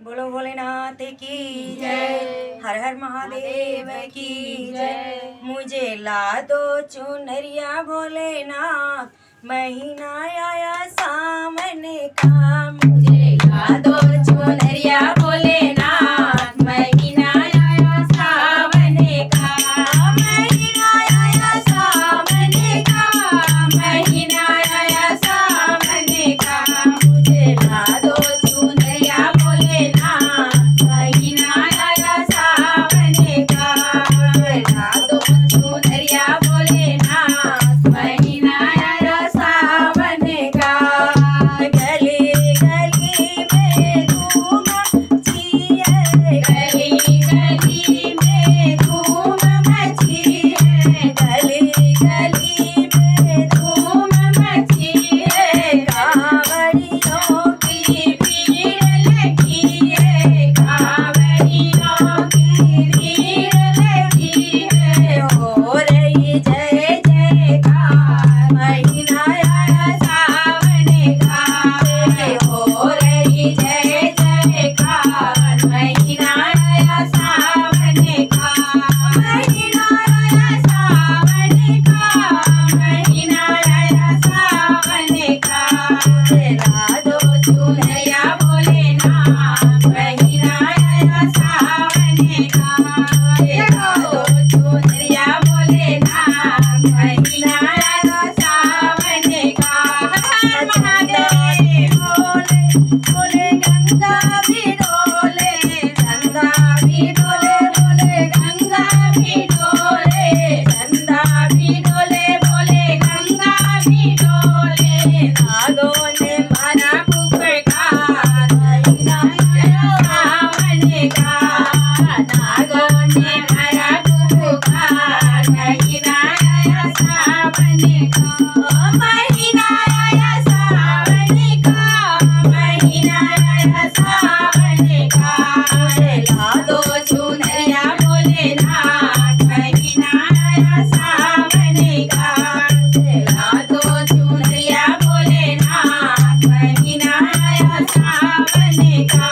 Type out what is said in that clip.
बोलो भोलेनाथ की जय, हर हर महादेव की जय। मुझे ला दो चुनरिया भोलेनाथ, महीना आया सावन का। मुझे ला दो चुनरिया भोलेनाथ, महीना आया सावन का। महीना आया सावन का, महीना आया सावन का। मुझे ला दो चुनरिया भोलेनाथ, महीना आया सावन का। ला दो चुनरिया भोलेनाथ, महीना आया सावन का। गली गली में धूम मची है, गली गली में धूम मची है, गली गली में धूम मची है। कांवड़ियों की भीड़ लगी है, कांवड़ियों की भीड़ लगी है। हो रही जय जयकार, महीना आया सावन का। हो रही जय जयकार, महीना आया सावन का। महीना आया सावन का, महीना आया सावन का। ला दो चुनरिया भोलेनाथ, महीना आया सावन का। ला दो चुनरिया भोलेनाथ, महीना आया सावन का। हर महादेव बोले बोले गंगा भी डोले, गंगा भी डोले बोले गंगा भी डोले, गंगा भी डोले बोले गंगा भी डोले। नागों ने मारा पुकार, महीना आया सावन का। नागों ने मारा पुकार, महीना आया सावन का। महीना आया सावन का, महीना आया सावन का। ला दो चुनरिया भोलेनाथ, महीना आया सावन का। ला दो चुनरिया भोलेनाथ, महीना आया सावन का।